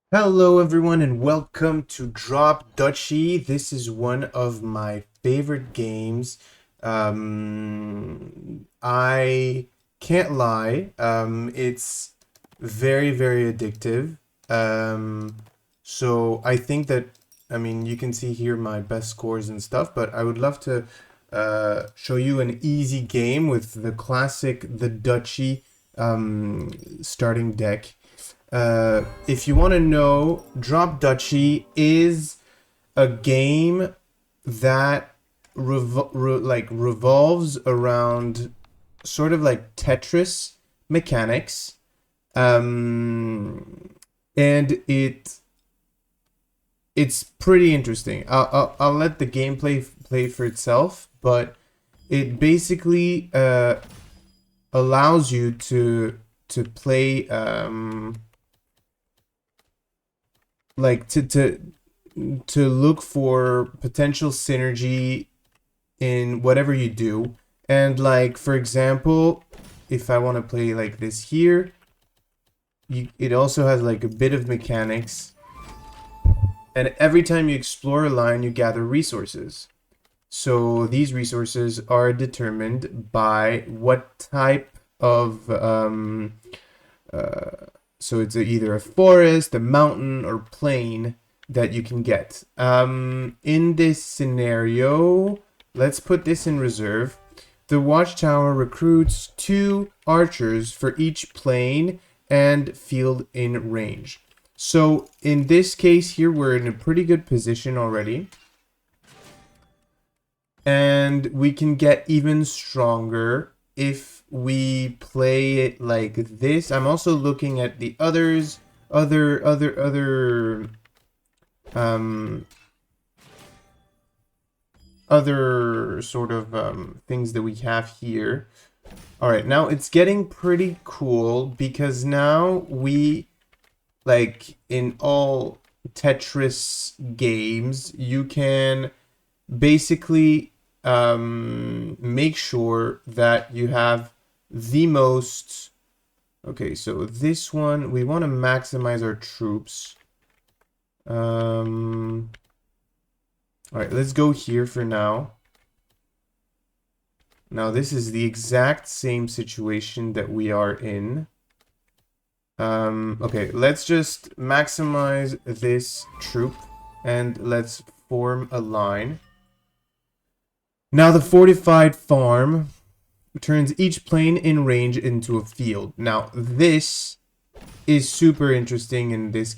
Hello, everyone, and welcome to Drop Duchy. This is one of my favorite games. I can't lie. It's very, very addictive. So I think that, I mean, you can see here my best scores and stuff, but I would love to show you an easy game with the classic, the Duchy starting deck. If you want to know, Drop Duchy is a game that revolves around sort of like Tetris mechanics, um, and it's pretty interesting. I'll let the gameplay play for itself, but it basically allows you to play like to look for potential synergy in whatever you do. And like for example, if I want to play like this here, it also has like a bit of mechanics. And every time you explore a line, you gather resources. So these resources are determined by what type of so it's either a forest, a mountain, or plain that you can get. In this scenario, let's put this in reserve. The watchtower recruits 2 archers for each plane and field in range. So in this case here, we're in a pretty good position already. And we can get even stronger if we play it like this. I'm also looking at the um other sort of things that we have here. All right, now it's getting pretty cool because now we, like in all Tetris games, you can basically make sure that you have the most. Okay, so this one, we want to maximize our troops. All right, let's go here for now. Now, this is the exact same situation that we are in. Okay, let's just maximize this troop and let's form a line. Now the fortified farm turns each plane in range into a field. Now this is super interesting in this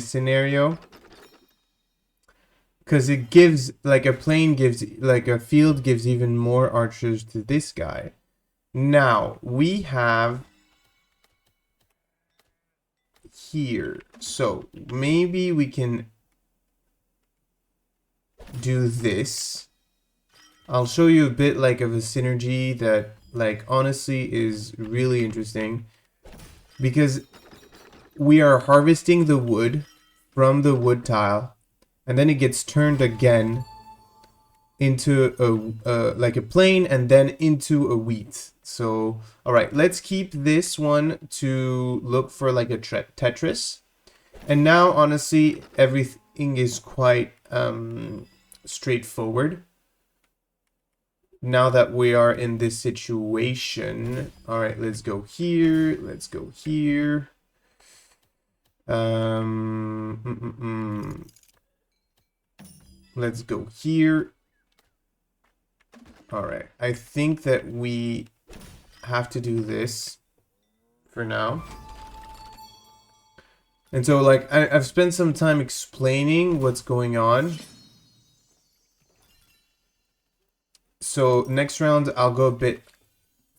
scenario because it gives, like, a plane gives, like, a field gives even more archers to this guy. Now we have here, so maybe we can do this. I'll show you a bit like of a synergy that, like, honestly is really interesting because we are harvesting the wood from the wood tile and then it gets turned again into a like a plane and then into a wheat. So all right, let's keep this one to look for like a Tetris. And now honestly everything is quite straightforward now that we are in this situation. All right, let's go here, let's go here. Let's go here. All right, I think that we have to do this for now. And so, like, I've spent some time explaining what's going on. So next round, I'll go a bit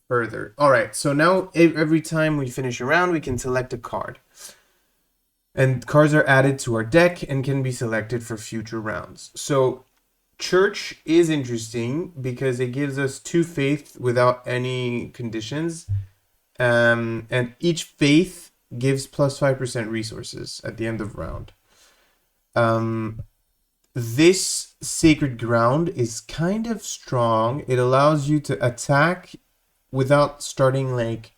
further. All right, so now every time we finish a round, we can select a card. And cards are added to our deck and can be selected for future rounds. So Church is interesting because it gives us 2 faith without any conditions. And each faith gives plus 5% resources at the end of round. This Sacred Ground is kind of strong. It allows you to attack without starting like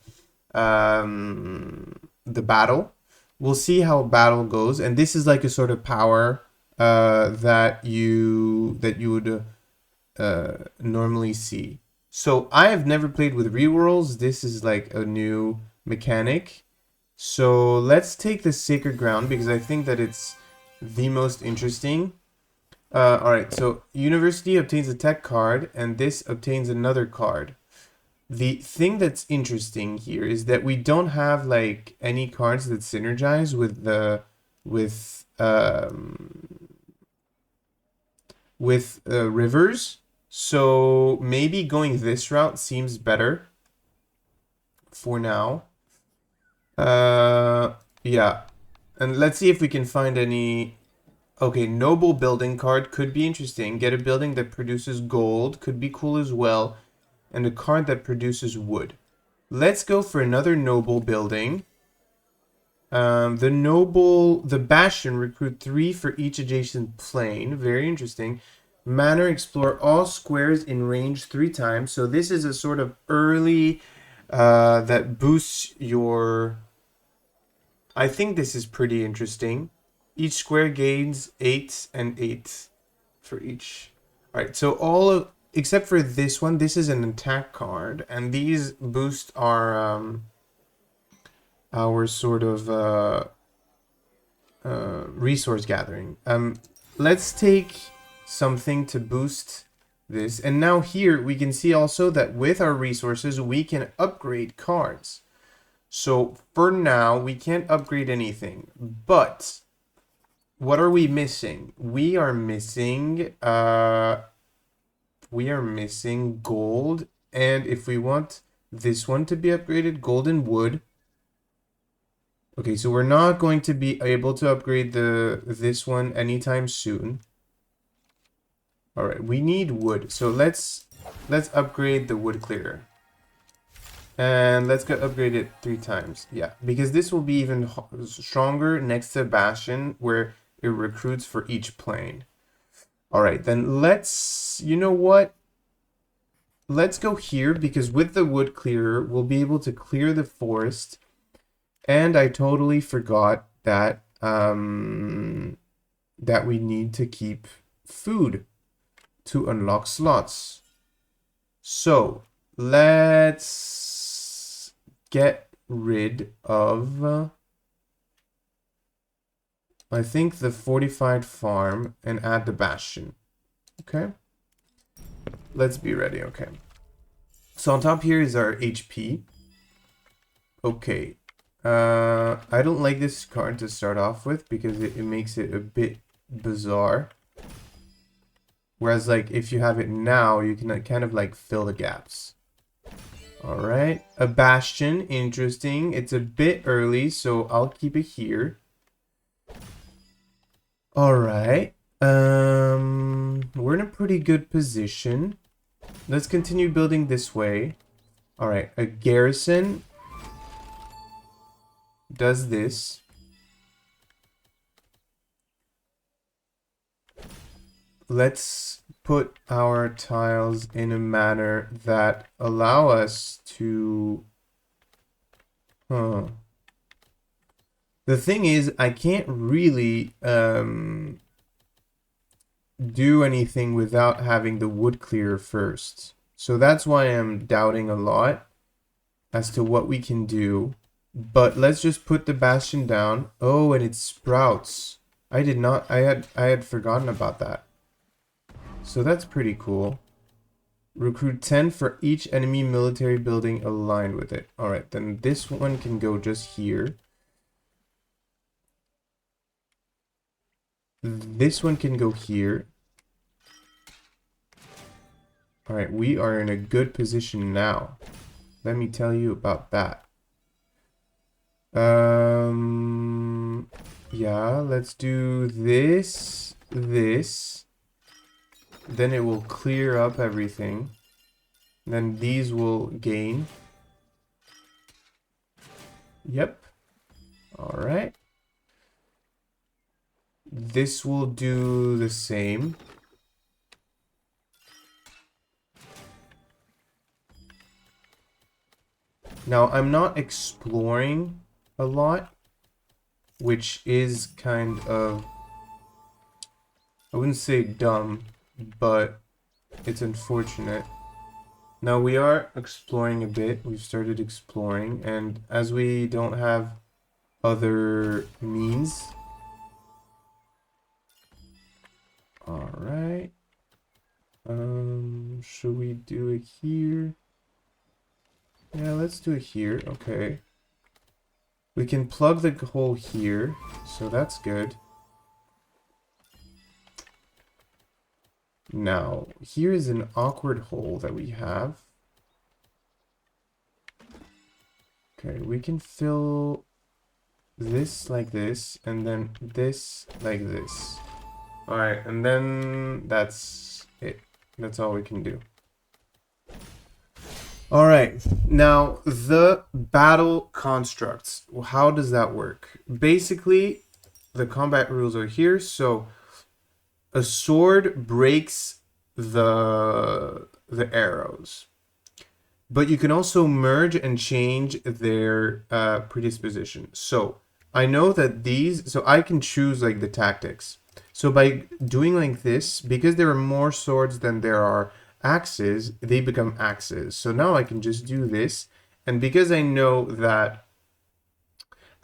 the battle. we'll see how battle goes. And this is like a sort of power that you would normally see. So I have never played with rerolls. This is like a new mechanic. So let's take the Sacred Ground because I think that it's the most interesting. Alright, so University obtains a tech card and this obtains another card. The thing that's interesting here is that we don't have like any cards that synergize with the with rivers. So maybe going this route seems better for now. Yeah. And let's see if we can find any... Okay, noble building card could be interesting. Get a building that produces gold. Could be cool as well. And a card that produces wood. Let's go for another noble building. The Bastion, recruit 3 for each adjacent plane. Very interesting. Manor, explore all squares in range 3 times. So this is a sort of early that boosts your... I think this is pretty interesting. Each square gains 8 and 8 for each. Alright, so all of... Except for this one, this is an attack card. And these boost our sort of resource gathering. Let's take something to boost this. And now here we can see also that with our resources we can upgrade cards. So for now we can't upgrade anything. But what are we missing? We are missing gold. And if we want this one to be upgraded, golden wood. Okay, so we're not going to be able to upgrade this one anytime soon. All right, we need wood. So let's upgrade the wood clearer. And let's go upgrade it 3 times. Yeah, because this will be even stronger next to Bastion where it recruits for each plane. All right, then let's, you know what? Let's go here because with the wood clearer, we'll be able to clear the forest. And I totally forgot that that we need to keep food to unlock slots. So let's get rid of I think the fortified farm and add the bastion. Okay. Let's be ready. Okay. So on top here is our HP. Okay. I don't like this card to start off with because it makes it a bit bizarre. Whereas, like, if you have it now, you can kind of, like, fill the gaps. Alright. A Bastion. Interesting. It's a bit early, so I'll keep it here. Alright. We're in a pretty good position. Let's continue building this way. Alright. A garrison does this. Let's put our tiles in a manner that allow us to... The thing is, I can't really do anything without having the wood clear first. So that's why I'm doubting a lot as to what we can do. But let's just put the bastion down. Oh, and it sprouts. I had forgotten about that. So that's pretty cool. Recruit 10 for each enemy military building aligned with it. Alright, then this one can go just here. This one can go here. Alright, we are in a good position now. Let me tell you about that. Yeah, let's do this. Then it will clear up everything. Then these will gain. Yep. Alright. This will do the same. Now, I'm not exploring a lot. which is kind of, I wouldn't say dumb, but it's unfortunate. Now we are exploring a bit. We've started exploring, and as we don't have other means. All right. Should we do it here? Yeah, let's do it here. Okay. We can plug the hole here, so that's good. Now, here is an awkward hole that we have. Okay, we can fill this like this, and then this like this. Alright, and then that's it. That's all we can do. Alright, now the battle constructs. How does that work? Basically, the combat rules are here, so a sword breaks the arrows. But you can also merge and change their predisposition. So I know that these, so I can choose like the tactics. So by doing like this, because there are more swords than there are axes, they become axes. So now I can just do this. And because I know that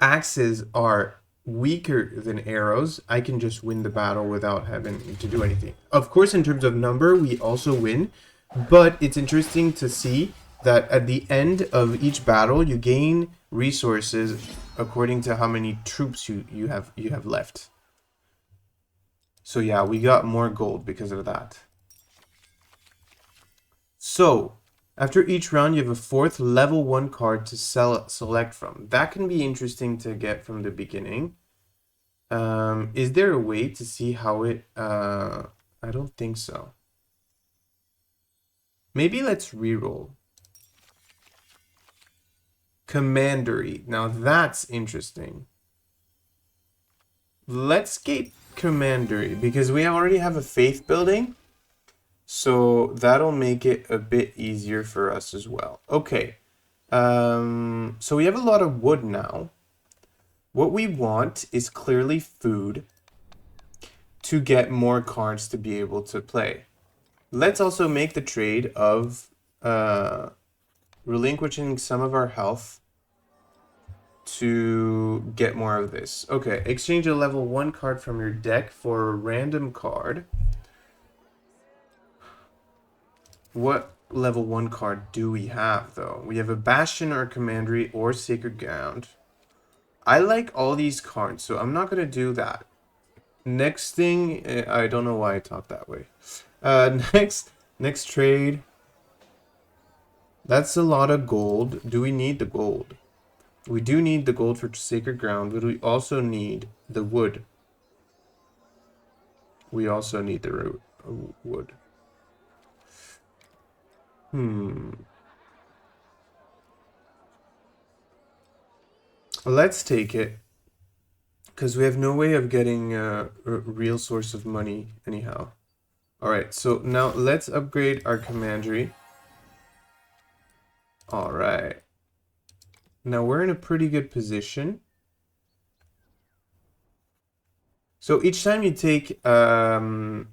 axes are weaker than arrows, I can just win the battle without having to do anything. Of course, in terms of number, we also win. But it's interesting to see that at the end of each battle, you gain resources according to how many troops you have left. So yeah, we got more gold because of that. So, after each round, you have a fourth level 1 card to select from. That can be interesting to get from the beginning. Is there a way to see how it... I don't think so. Maybe let's reroll. Commandery. Now that's interesting. Let's get Commandery because we already have a faith building. So that'll make it a bit easier for us as well. Okay. So we have a lot of wood now. What we want is clearly food to get more cards to be able to play. Let's also make the trade of relinquishing some of our health to get more of this. Okay, exchange a level 1 card from your deck for a random card. What level 1 card do we have, though? We have a Bastion or Commandery or Sacred Ground. I like all these cards, so I'm not going to do that. Next thing, I don't know why I talk that way. Next trade. That's a lot of gold. Do we need the gold? We do need the gold for Sacred Ground, but we also need the wood. We also need the wood. Let's take it. Because we have no way of getting a real source of money anyhow. Alright, so now let's upgrade our commandery. Alright. Now we're in a pretty good position. So each time you take a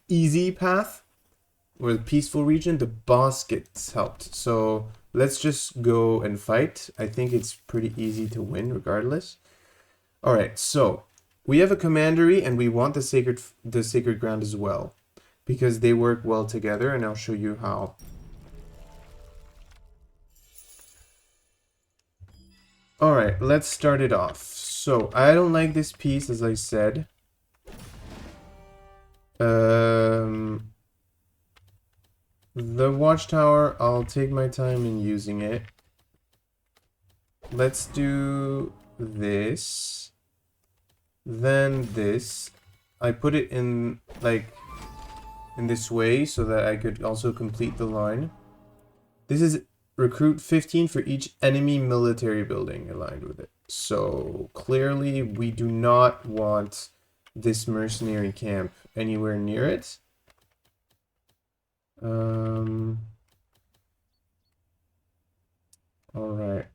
easy path or the peaceful region, the boss gets helped. So let's just go and fight. I think it's pretty easy to win regardless. Alright, so we have a commandery and we want the sacred ground as well. Because they work well together, and I'll show you how. Alright, let's start it off. So, I don't like this piece, as I said. The watchtower, I'll take my time in using it. Let's do this. Then this. I put it in, like, in this way so that I could also complete the line. This is recruit 15 for each enemy military building aligned with it. So clearly we do not want this mercenary camp anywhere near it. Alright.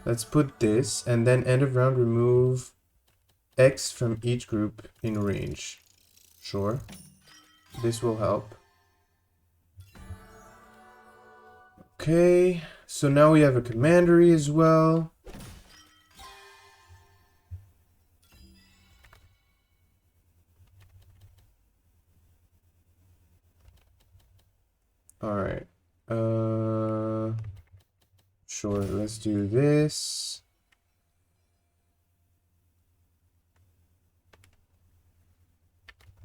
Let's put this, and then end of round remove X from each group in range. Sure. This will help. Okay, so now we have a commandery as well. Alright. Sure, let's do this.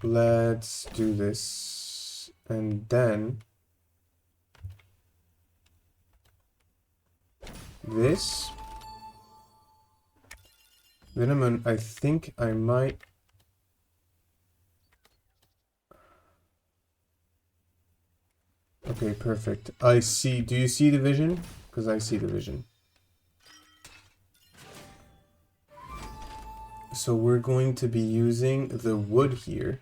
Let's do this. And then this. Then I think I might. Okay, perfect. I see. Do you see the vision? Because I see the vision. So we're going to be using the wood here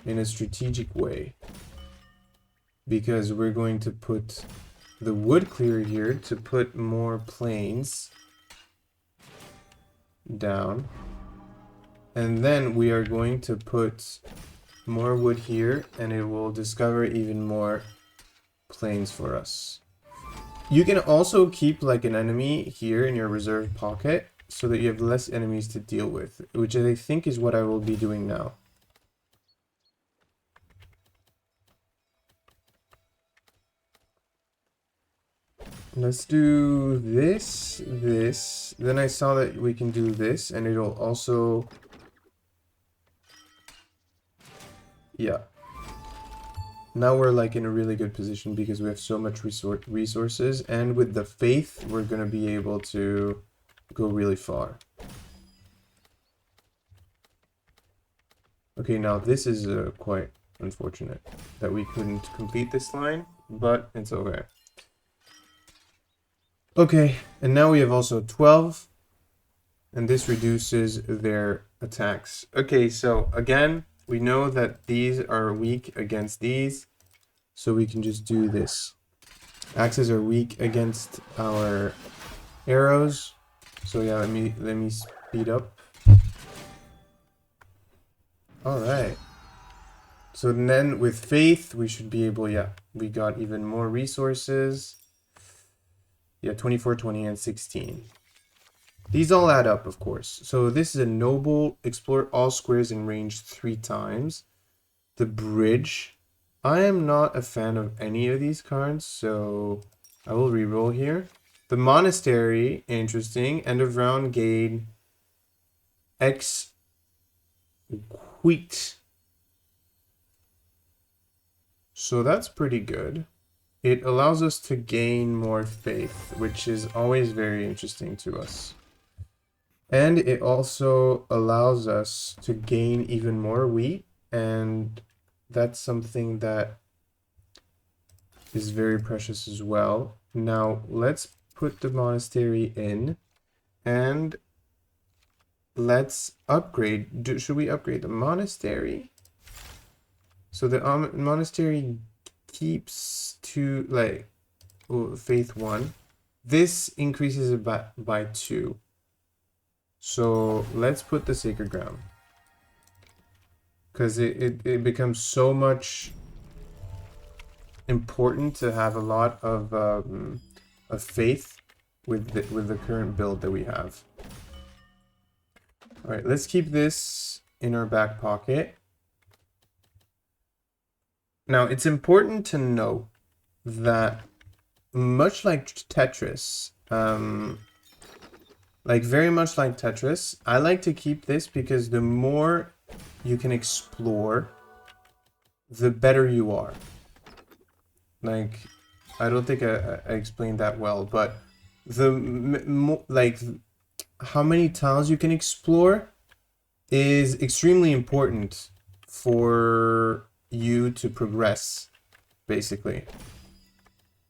in a strategic way. Because we're going to put the wood clear here to put more planes down. And then we are going to put more wood here, and it will discover even more planes for us. You can also keep like an enemy here in your reserve pocket so that you have less enemies to deal with, which I think is what I will be doing now. Let's do this, this. Then I saw that we can do this, and it'll also... Yeah. Now we're like in a really good position because we have so much resources, and with the faith, we're going to be able to go really far. Okay, now this is quite unfortunate that we couldn't complete this line, but it's okay. Okay, and now we have also 12, and this reduces their attacks. Okay, so again, we know that these are weak against these, so we can just do this. Axes are weak against our arrows, so yeah, let me speed up. All right. So then with faith, we should be able, yeah, we got even more resources. Yeah, 24, 20, and 16. These all add up, of course. So this is a noble. Explore all squares in range 3 times. The bridge. I am not a fan of any of these cards, so I will reroll here. The monastery, interesting. End of round gain X wheat. So that's pretty good. It allows us to gain more faith, which is always very interesting to us. And it also allows us to gain even more wheat, and that's something that is very precious as well. Now, let's put the monastery in, and let's upgrade. Should we upgrade the monastery? So the monastery keeps to like faith 1. This increases it by 2. So let's put the sacred ground, because it becomes so much important to have a lot of faith with the current build that we have. All right, let's keep this in our back pocket. Now, it's important to note that much like Tetris, like very much like Tetris, I like to keep this because the more you can explore, the better you are. Like, I don't think I explained that well, but like how many tiles you can explore is extremely important for you to progress, basically.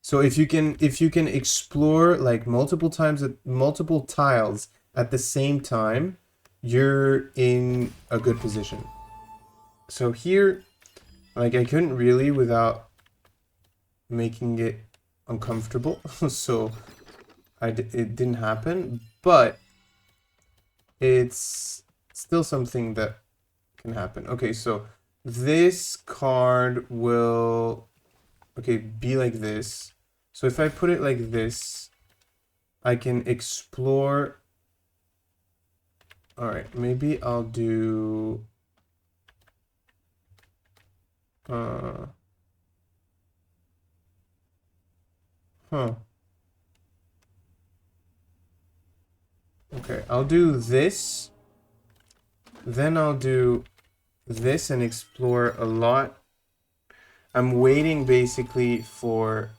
So if you can explore like multiple times at multiple tiles at the same time, you're in a good position. So here, like I couldn't really without making it uncomfortable. So it didn't happen, but it's still something that can happen. Okay, so this card will, okay, be like this. So if I put it like this, I can explore. All right, maybe I'll do huh. Okay, I'll do this. Then I'll do this and explore a lot. I'm waiting basically for...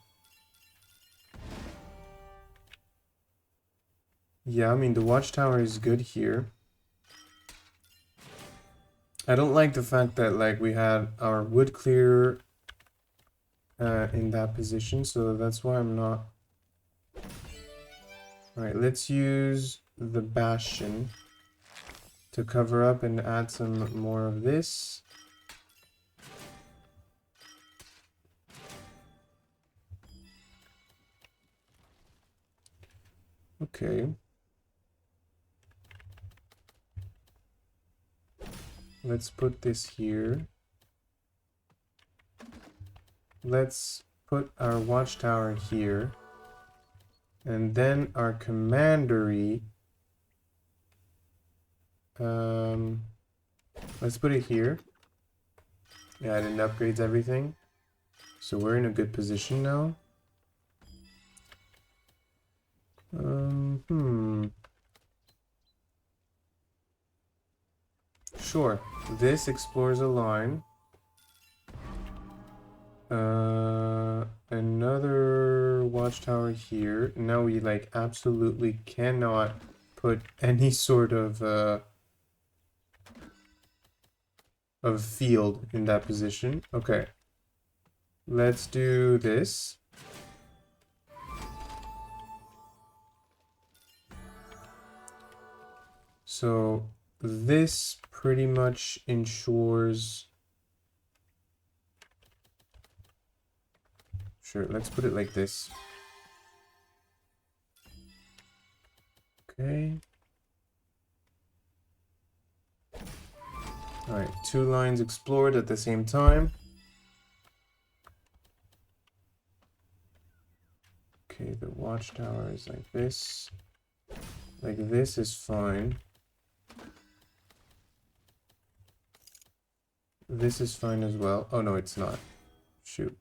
Yeah, I mean, the watchtower is good here. I don't like the fact that, like, we had our wood clearer in that position, so that's why I'm not... Alright, let's use the bastion to cover up and add some more of this. Okay. Let's put this here. Let's put our watchtower here. And then our commandery. Let's put it here. Yeah, and it upgrades everything. So we're in a good position now. Sure. This explores a line. Another watchtower here. Now we like absolutely cannot put any sort of field in that position. Okay. Let's do this. So this pretty much ensures... Sure, let's put it like this. Okay. Alright, 2 lines explored at the same time. Okay, the watchtower is like this. Like this is fine. This is fine as well. Oh no, it's not. Shoot.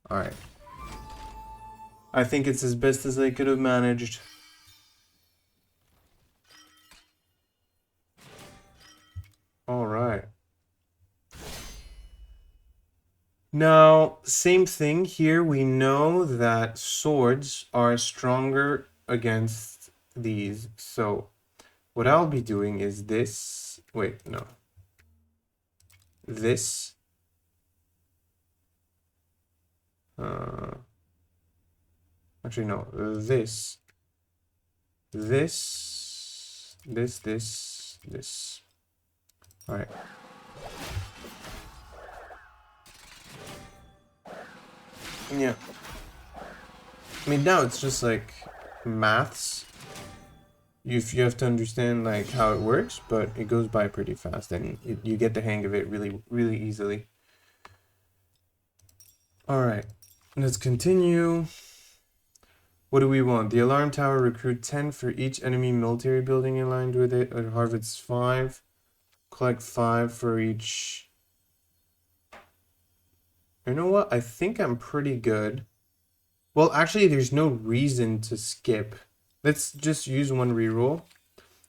Alright. I think it's as best as I could have managed. Alright. Now, same thing here. We know that swords are stronger against these. So, what I'll be doing is this. Wait, no. This. Actually, no. This. This. This. Alright. Yeah. I mean, now it's just like maths. You have to understand like how it works, but it goes by pretty fast, and you get the hang of it really easily. Alright, let's continue. What do we want? The alarm tower, recruit 10 for each enemy military building aligned with it, or harvest 5. Collect 5 for each. You know what? I think I'm pretty good. Well, actually, there's no reason to skip. Let's just use one reroll.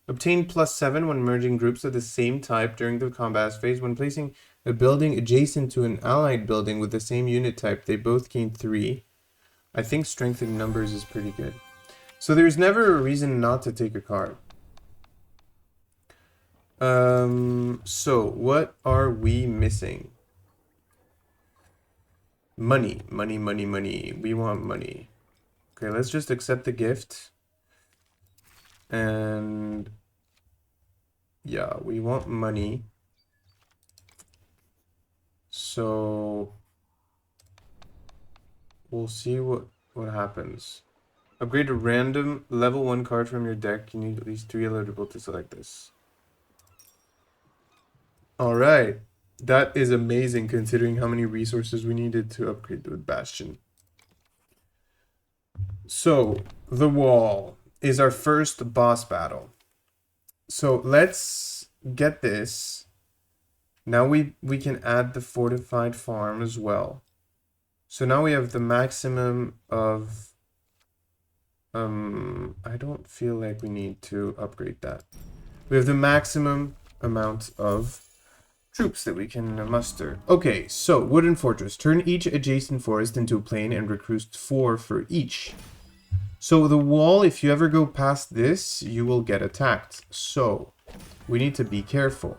Obtain +7 when merging groups of the same type during the combat phase. When placing a building adjacent to an allied building with the same unit type, they both gain 3. I think strength in numbers is pretty good. So there's never a reason not to take a card. So what are we missing? Money. We want money. Okay, let's just accept the gift. And yeah, we want money. So we'll see what happens. Upgrade a random level 1 card from your deck. You need at least 3 eligible to select this. Alright. That is amazing considering how many resources we needed to upgrade the Bastion. So, the wall is our first boss battle. So, let's get this. Now we can add the fortified farm as well. So now we have the maximum of... I don't feel like we need to upgrade that. We have the maximum amount of troops that we can muster. Okay, so Wooden Fortress. Turn each adjacent forest into a plain and recruit 4 for each. So the wall, if you ever go past this, you will get attacked. So we need to be careful.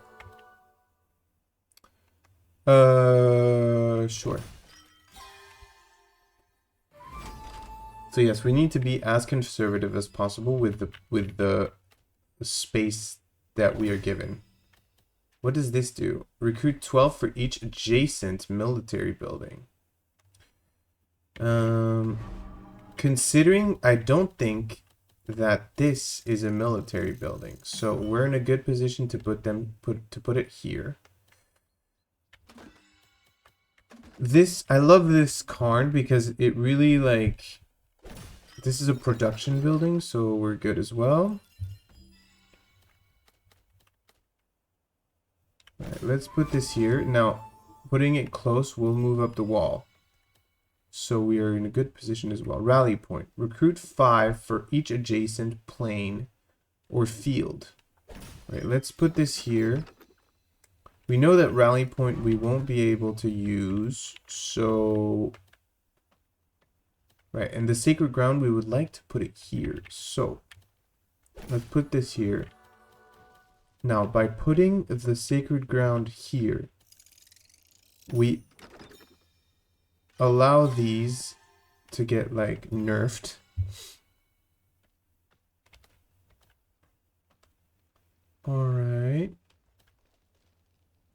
Sure. So yes, we need to be as conservative as possible with the space that we are given. What does this do? Recruit 12 for each adjacent military building. Considering I don't think that this is a military building, so we're in a good position to put it here. I love this card because it really like, this is a production building, so we're good as well. Alright, let's put this here. Now, putting it close will move up the wall. So we are in a good position as well. Rally point. Recruit 5 for each adjacent plain or field. Alright, let's put this here. We know that rally point we won't be able to use, so... Right, and the sacred ground we would like to put it here. So, let's put this here. Now, by putting the sacred ground here, we allow these to get, like, nerfed. Alright.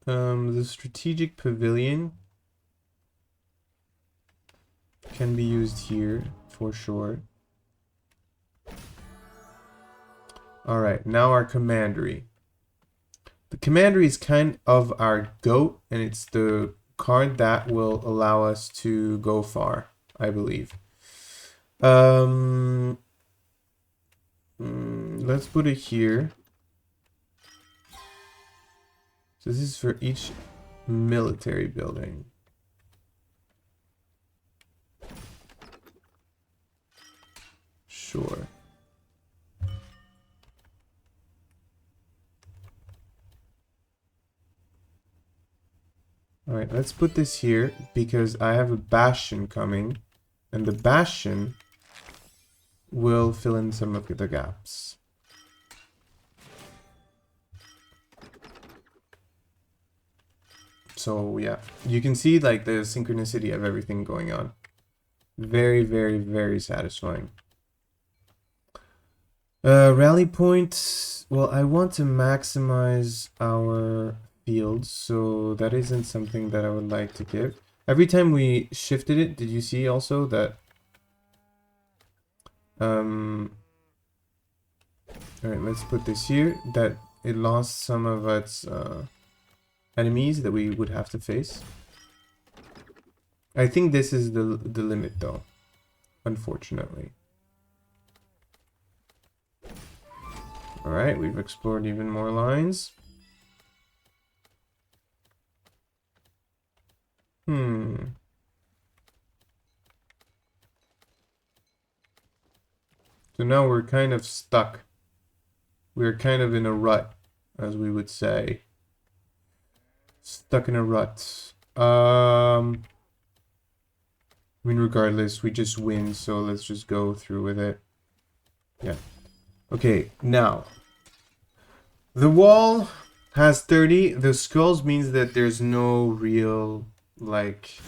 The strategic pavilion can be used here for sure. Alright, now our commandery. The commandery is kind of our goat, and it's the card that will allow us to go far, I believe. Let's put it here. So this is for each military building. Sure. Alright, let's put this here because I have a bastion coming, and the bastion will fill in some of the gaps. So yeah, you can see like the synchronicity of everything going on. Very, very, very satisfying. Rally point. Well, I want to maximize our fields, so that isn't something that I would like to give. Every time we shifted it, did you see also that? Alright, let's put this here. That it lost some of its enemies that we would have to face. I think this is the limit though, unfortunately. Alright, we've explored even more lines. So now we're kind of stuck. We're kind of in a rut, as we would say. Stuck in a rut. I mean, regardless, we just win, so let's just go through with it. Yeah. Okay, now. The wall has 30. The skulls means that there's no real, like,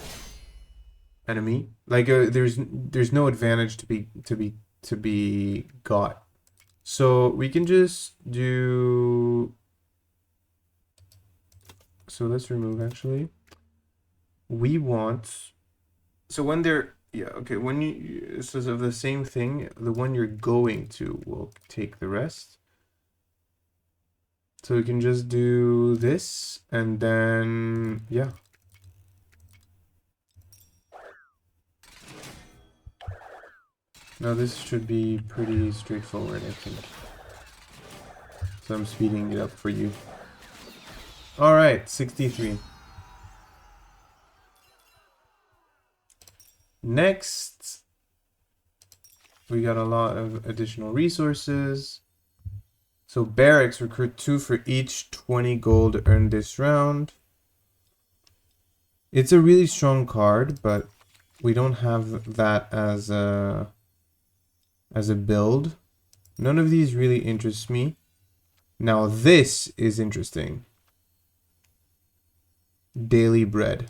enemy. Like, there's no advantage to be got. So we can just do... So let's remove, actually. We want... So when they're Yeah, okay, when you, so of the same thing, the one you're going to will take the rest. So we can just do this, and then, yeah. Now this should be pretty straightforward, I think. So I'm speeding it up for you. Alright, 63. Next, we got a lot of additional resources. So barracks, recruit 2 for each 20 gold earned this round. It's a really strong card, but we don't have that as a build. None of these really interests me. Now this is interesting. Daily bread.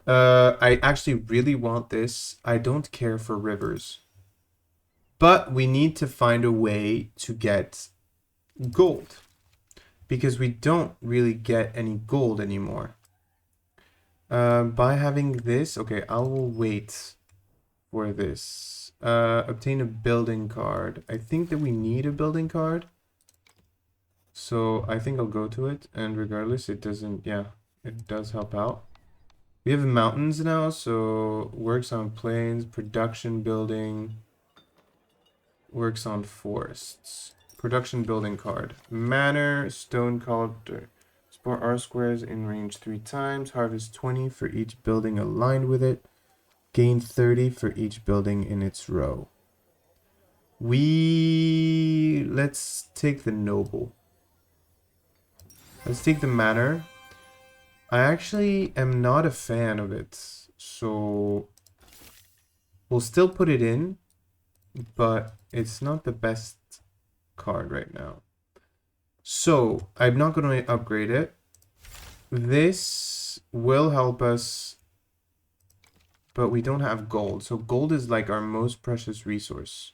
I actually really want this. I don't care for rivers. But we need to find a way to get gold. Because we don't really get any gold anymore. By having this, okay, I will wait for this. Obtain a building card. I think that we need a building card. So I think I'll go to it. And regardless, it doesn't, yeah, it does help out. We have mountains now, so works on plains, production building, works on forests. Production building card. Manor, stone collector. Sport R squares in range 3 times. Harvest 20 for each building aligned with it. Gain 30 for each building in its row. Let's take the noble. Let's take the manor. I actually am not a fan of it, so we'll still put it in, but it's not the best card right now. So I'm not going to upgrade it. This will help us, but we don't have gold. So gold is like our most precious resource.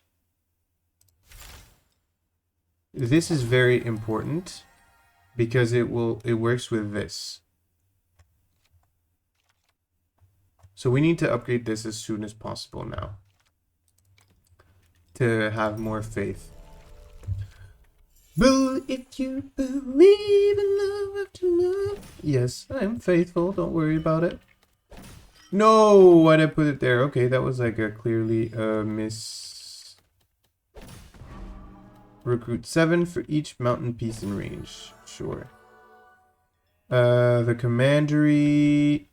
This is very important because it works with this. So we need to upgrade this as soon as possible now to have more faith. If you believe in love after love. Yes, I'm faithful. Don't worry about it. No, why'd I put it there? Okay, that was like a clearly miss. Recruit 7 for each mountain piece in range. Sure. The commandery.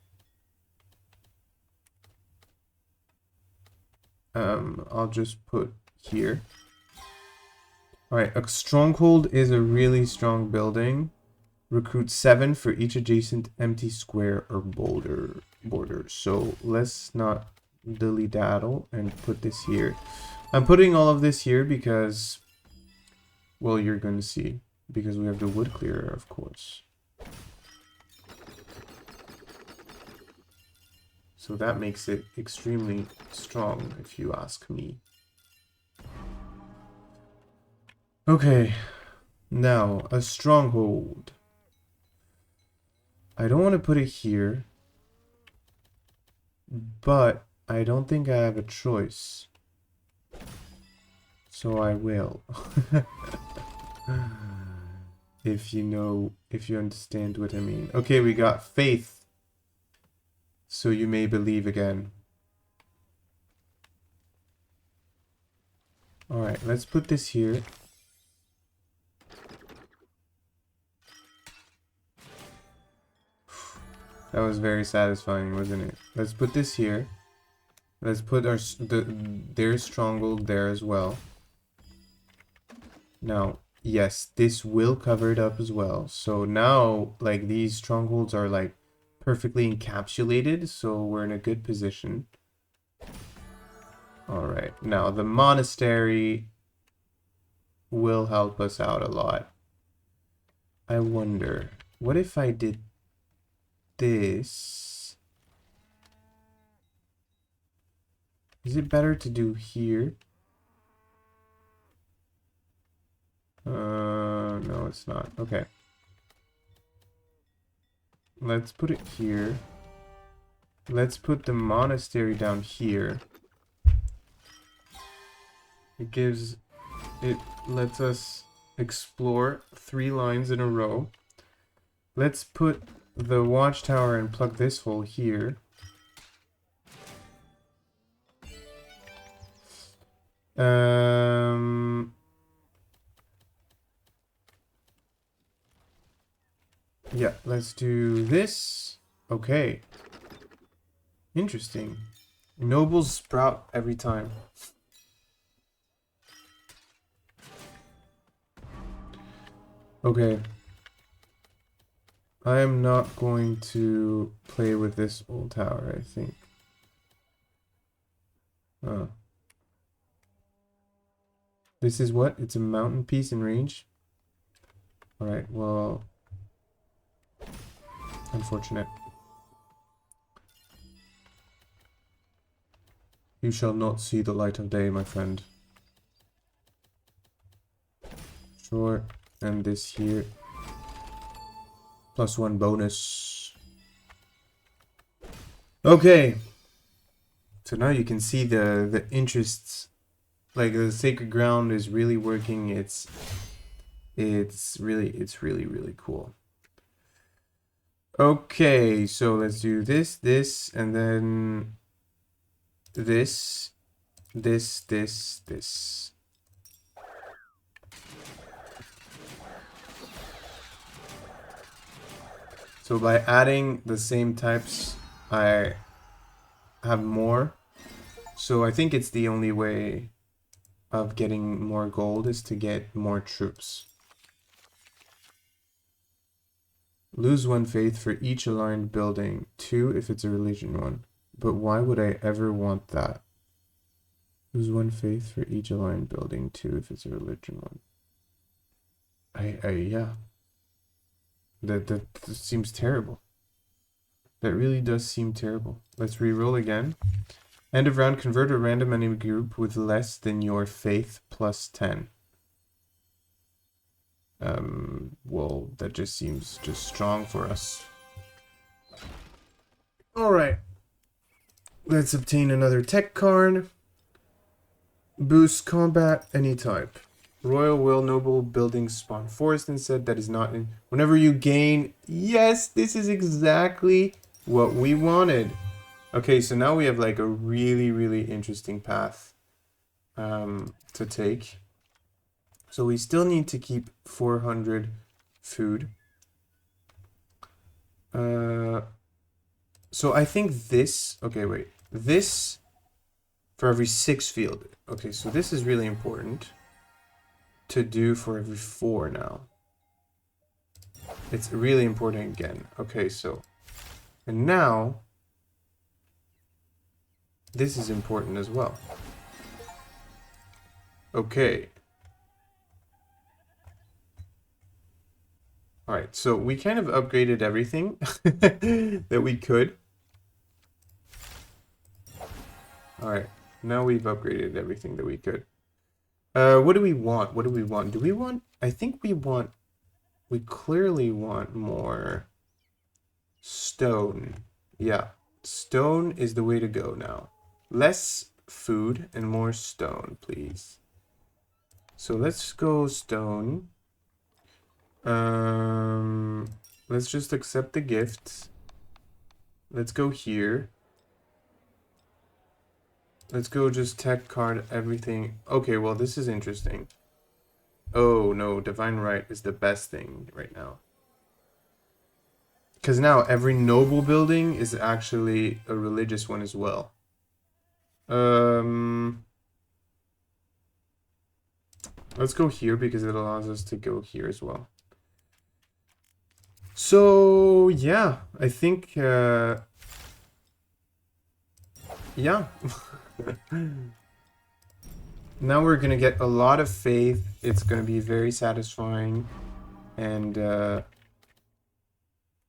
I'll just put here. Alright, a stronghold is a really strong building. Recruit 7 for each adjacent empty square or border. So let's not dilly-daddle and put this here. I'm putting all of this here because, well, you're going to see. Because we have the wood clearer, of course. So that makes it extremely strong, if you ask me. Okay, now a stronghold. I don't want to put it here, but I don't think I have a choice. So I will. If you understand what I mean. Okay, we got faith. So you may believe again. Alright, let's put this here. That was very satisfying, wasn't it? Let's put this here. Let's put their stronghold there as well. Now, yes, this will cover it up as well. So now, like, these strongholds are, like, perfectly encapsulated. So we're in a good position. Alright, now the monastery will help us out a lot. I wonder, what if I did this? Is it better to do here? No, it's not. Okay. Let's put it here. Let's put the monastery down here. It lets us explore 3 lines in a row. Let's put the watchtower and plug this hole here. Yeah, let's do this. Okay. Interesting. Nobles sprout every time. Okay. I am not going to play with this old tower, I think. Oh. This is what? It's a mountain piece in range? Alright, well... Unfortunate. You shall not see the light of day, my friend. Sure, and this here. +1 bonus. Okay. So now you can see the interests. Like the sacred ground is really working. It's really cool. Okay, so let's do this, and then this. So by adding the same types, I have more. So I think it's the only way of getting more gold is to get more troops. Lose 1 faith for each aligned building, 2 if it's a religion one. But why would I ever want that? Lose 1 faith for each aligned building, 2 if it's a religion one. Yeah. That seems terrible. That really does seem terrible. Let's re-roll again. End of round, convert a random enemy group with less than your faith +10. Well, that just seems just strong for us. Alright. Let's obtain another tech card. Boost combat any type. Royal will noble buildings spawn forest instead. That is not in. Whenever you gain. Yes, this is exactly what we wanted. Okay, so now we have like a really interesting path to take. So we still need to keep 400 food. So I think this. Okay, wait. This for every 6 field. Okay, so this is really important to do for every 4 now. It's really important again. Okay, so and now this is important as well. Okay. Alright, so we kind of upgraded everything that we could. Alright, now we've upgraded everything that we could. What do we want? What do we want? Do we want... I think we clearly want more stone. Yeah, stone is the way to go now. Less food and more stone, please. So let's go stone. Let's just accept the gift. Let's go here. Let's go just tech card everything. Okay, well, this is interesting. Oh, no, Divine Right is the best thing right now. Because now every noble building is actually a religious one as well. Let's go here because it allows us to go here as well. So, yeah, I think, yeah. Now we're gonna get a lot of faith. It's gonna be very satisfying. And, it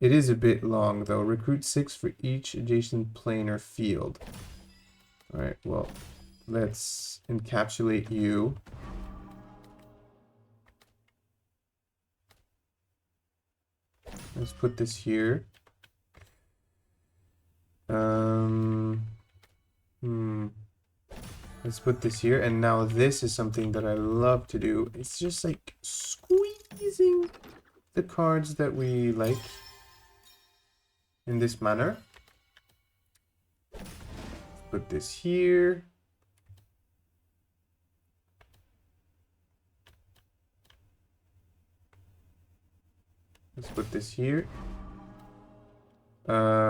is a bit long, though. Recruit 6 for each adjacent plane or field. Alright, well, let's encapsulate you. Let's put this here. Hmm. Let's put this here. And now this is something that I love to do. It's just like squeezing the cards that we like in this manner. Put this here. Let's put this here.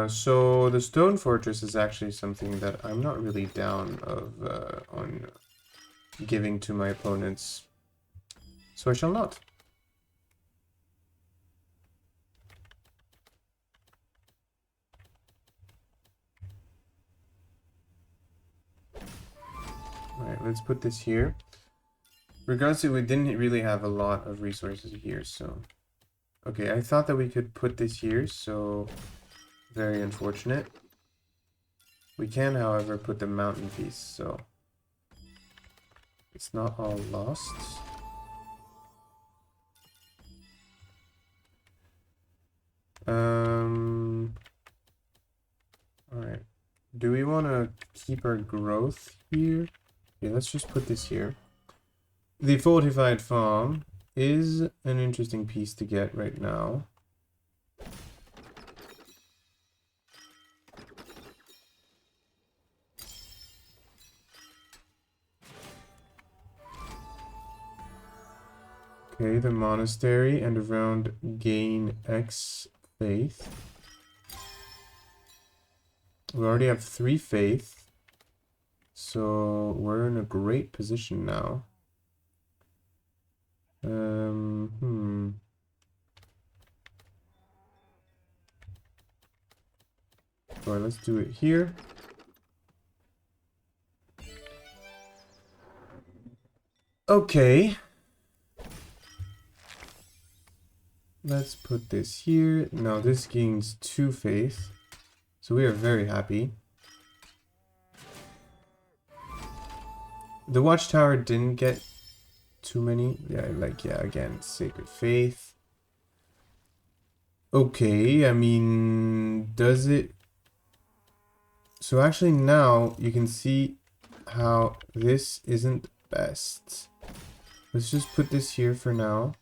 So the stone fortress is actually something that I'm not really down on giving to my opponents. So I shall not. Alright, let's put this here. Regardless, we didn't really have a lot of resources here, so... Okay, I thought that we could put this here, so... Very unfortunate. We can, however, put the mountain piece, so... It's not all lost. Alright. Do we want to keep our growth here? Yeah, let's just put this here. The fortified farm is an interesting piece to get right now. Okay, the monastery and around gain X faith. We already have 3 faith. So we're in a great position now. Alright, let's do it here. Okay. Let's put this here. Now this gains 2 faith. So we are very happy. The watchtower didn't get too many. Yeah, again, sacred faith. Okay, I mean, does it... So actually now you can see how this isn't best. Let's just put this here for now.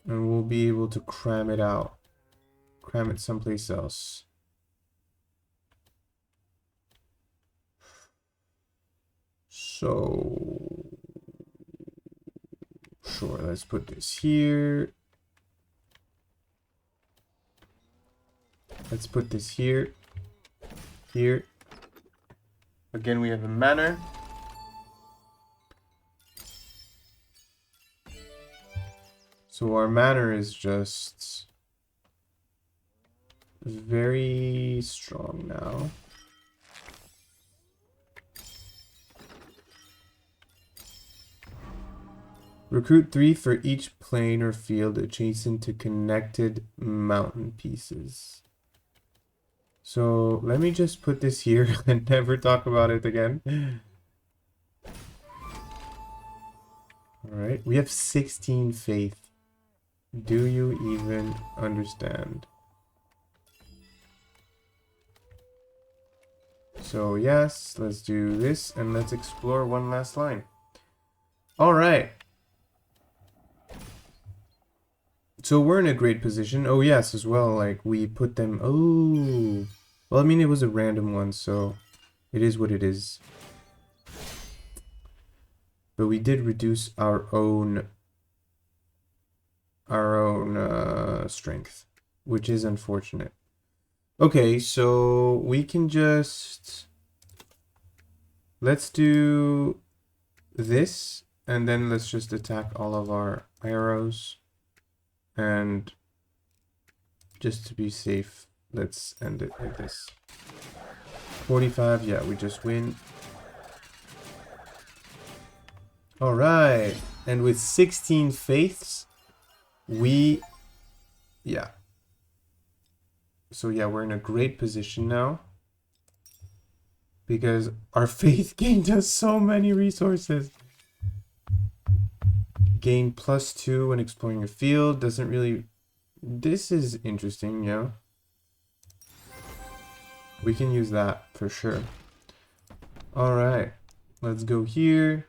And we'll be able to cram it out. Cram it someplace else. So... Sure, let's put this here. Let's put this here. Here. Again, we have a manor. So our manor is just very strong now. Recruit 3 for each plain or field adjacent to connected mountain pieces. So let me just put this here and never talk about it again. Alright, we have 16 faith. Do you even understand? So yes, let's do this and let's explore one last line. Alright. So we're in a great position. Oh yes, as well, like we put them... Oh! Well, I mean, it was a random one, so it is what it is. But we did reduce our own strength, which is unfortunate. Okay, so we can just... Let's do this, and then let's just attack all of our arrows. And just to be safe, let's end it like this. 45, yeah, we just win. Alright, and with 16 faiths, yeah. So yeah, we're in a great position now. Because our faith gained us so many resources. Gain +2 when exploring a field. Doesn't really... This is interesting, yeah. We can use that for sure. Alright, let's go here.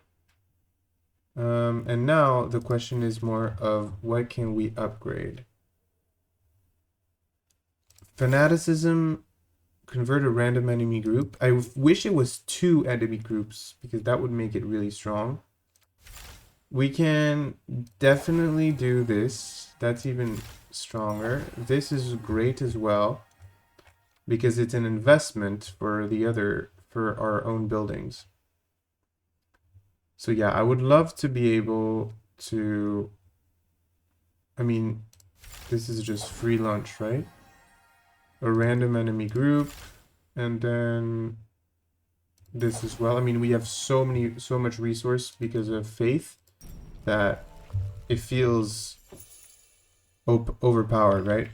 And now the question is more of what can we upgrade? Fanaticism, convert a random enemy group. I wish it was 2 enemy groups because that would make it really strong. We can definitely do this. That's even stronger. This is great as well because it's an investment for for our own buildings. So yeah, I would love to be able to, I mean, this is just free lunch, right? A random enemy group, and then this as well. I mean, we have so much resource because of faith that it feels overpowered, right?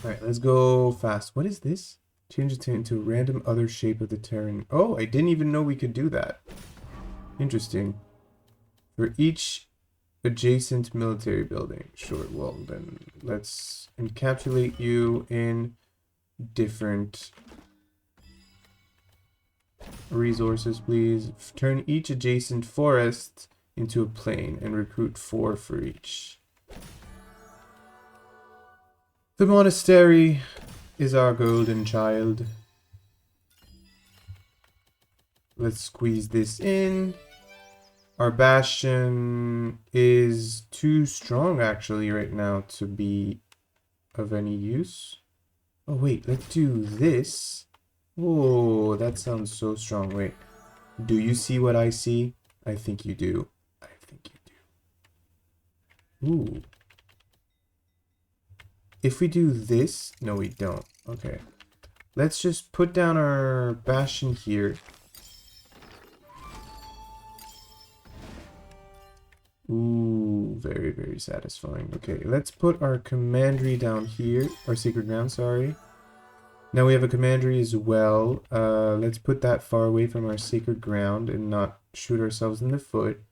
All right, let's go fast. What is this? Change it into a random other shape of the terrain. Oh, I didn't even know we could do that. Interesting. For each adjacent military building. Sure, well then let's encapsulate you in different resources, please. Turn each adjacent forest into a plain and recruit 4 for each. The monastery is our golden child. Let's squeeze this in. Our bastion is too strong actually right now to be of any use. Oh wait, let's do this. Oh, that sounds so strong. Wait, do you see what I see? I think you do. I think you do. Ooh. If we do this, no we don't. Okay. Let's just put down our bastion here. Ooh, very, very satisfying. Okay, let's put our commandery down here. Our secret ground, sorry. Now we have a commandery as well. Let's put that far away from our sacred ground and not shoot ourselves in the foot.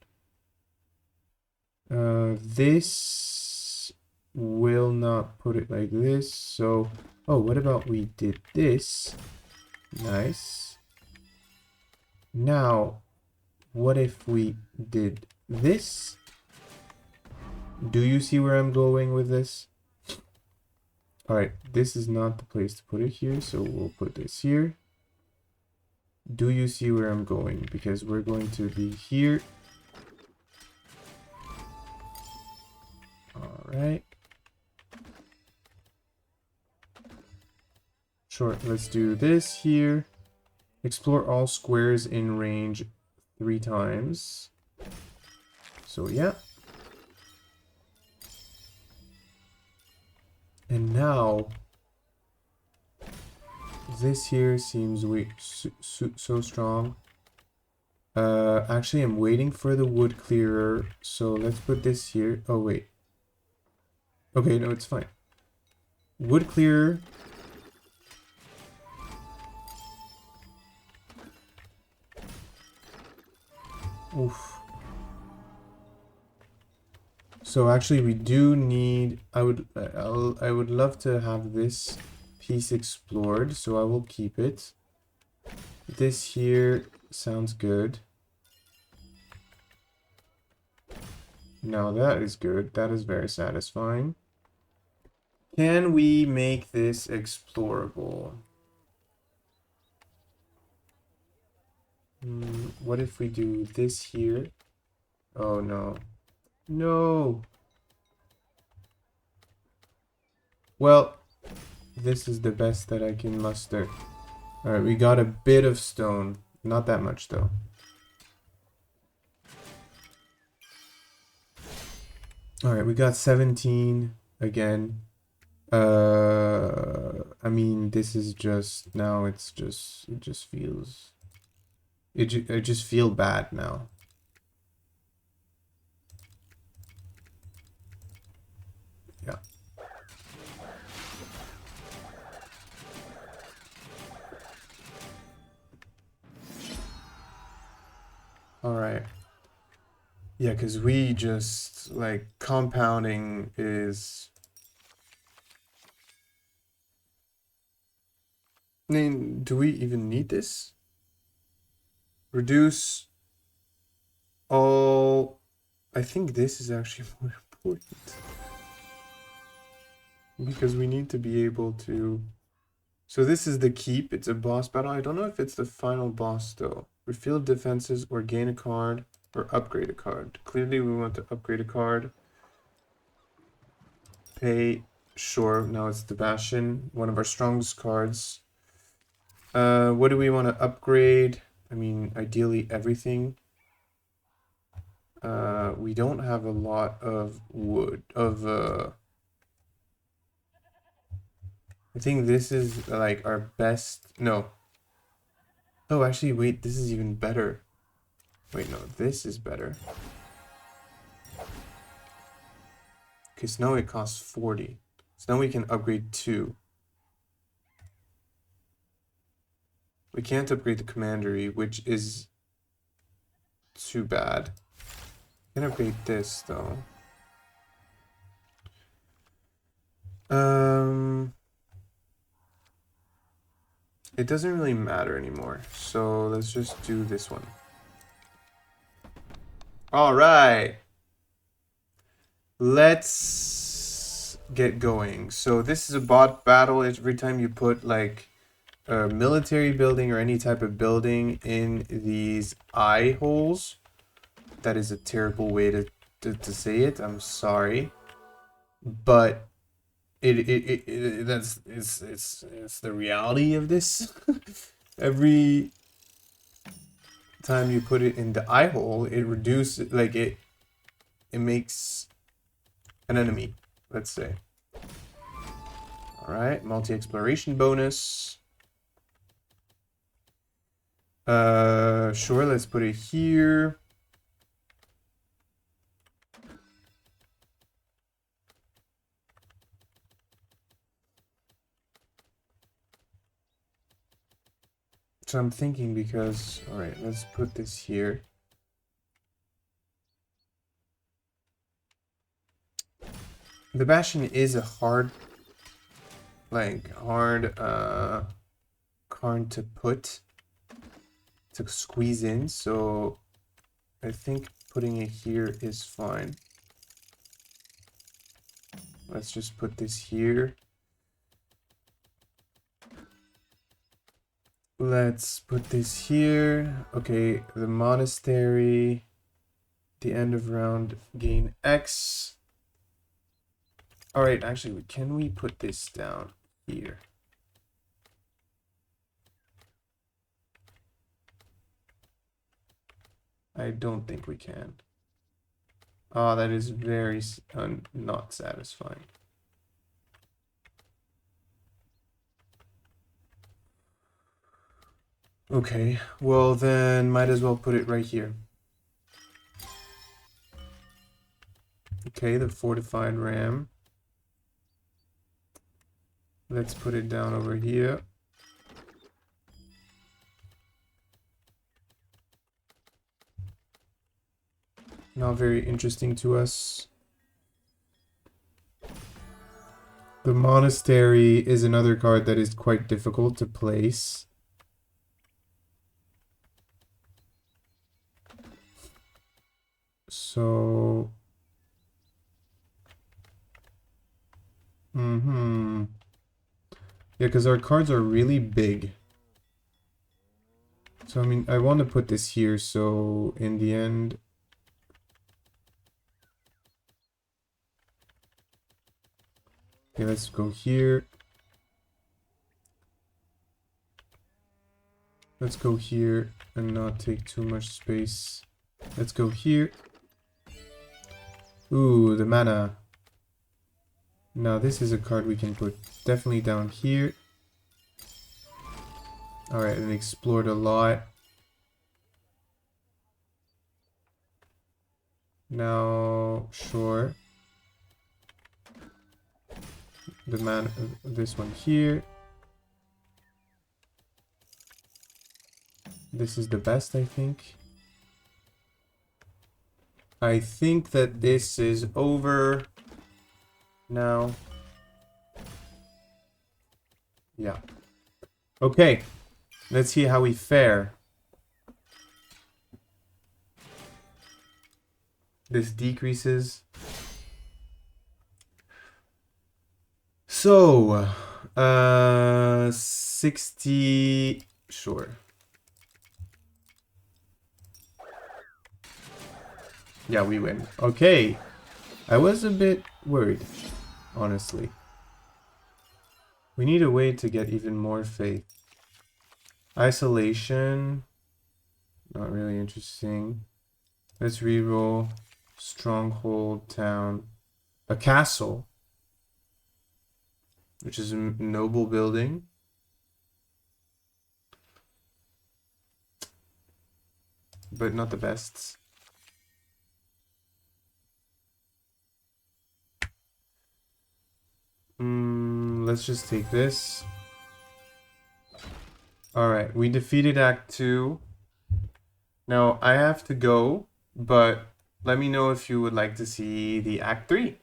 This will not put it like this. So, oh, what about we did this? Nice. Now, what if we did this? Do you see where I'm going with this? Alright, this is not the place to put it here, so we'll put this here. Do you see where I'm going? Because we're going to be here. Alright. Sure, let's do this here. Explore all squares in range 3 times. So yeah. And now, this here seems so strong. Actually, I'm waiting for the wood clearer, so let's put this here. Oh, wait. Okay, no, it's fine. Wood clearer. Oof. So actually we do need, I would love to have this piece explored, so I will keep it. This here sounds good. Now that is good. That is very satisfying. Can we make this explorable? What if we do this here? Oh no. No. Well, this is the best that I can muster. Alright, we got a bit of stone. Not that much though. Alright, we got 17 again. I mean, this is just, now it's just, it just feels, I just feel bad now. Yeah. Alright. Yeah, because we just, like, compounding is... I mean, do we even need this? Reduce all... I think this is actually more important. Because we need to be able to... So this is the keep. It's a boss battle. I don't know if it's the final boss, though. Refill defenses or gain a card or upgrade a card. Clearly, we want to upgrade a card. Pay... Sure, now it's the Bastion, one of our strongest cards. What do we want to upgrade? I mean, ideally everything. We don't have a lot of wood, I think this is like our best, no. Oh, actually, wait, this is even better. Wait, no, this is better. Okay, so now it costs 40. So now we can upgrade 2. We can't upgrade the commandery, which is too bad. We can upgrade this, though. It doesn't really matter anymore. So let's just do this one. All right. Let's get going. So this is a bot battle. Every time you put like a military building or any type of building in these eye holes, that is a terrible way to say it. I'm sorry, but it's the reality of this. Every time you put it in the eye hole, it reduces, like it makes an enemy, let's say. All right, multi-exploration bonus. Sure, let's put it here. So I'm thinking because, all right, let's put this here. The Bastion is a hard card to put, to squeeze in, so I think putting it here is fine. Let's just put this here. Let's put this here. Okay, the monastery, the end of round, gain X. All right, actually, can we put this down here? I don't think we can. Oh, that is very not satisfying. Okay, well then might as well put it right here. Okay, the fortified ram. Let's put it down over here. Not very interesting to us. The monastery is another card that is quite difficult to place. So... Yeah, because our cards are really big. So, I mean, I want to put this here, so in the end... Okay, let's go here. Let's go here and not take too much space. Let's go here. Ooh, the mana. Now this is a card we can put definitely down here. Alright, and explored a lot. Now, sure. The man, this one here. This is the best, I think. I think that this is over now. Yeah. Okay, let's see how we fare. This decreases. So, 60, sure. Yeah, we win. Okay. I was a bit worried, honestly. We need a way to get even more faith. Isolation. Not really interesting. Let's reroll. Stronghold, town. A castle. Which is a noble building. But not the best. Let's just take this. Alright, we defeated Act 2. Now, I have to go, but let me know if you would like to see the Act 3.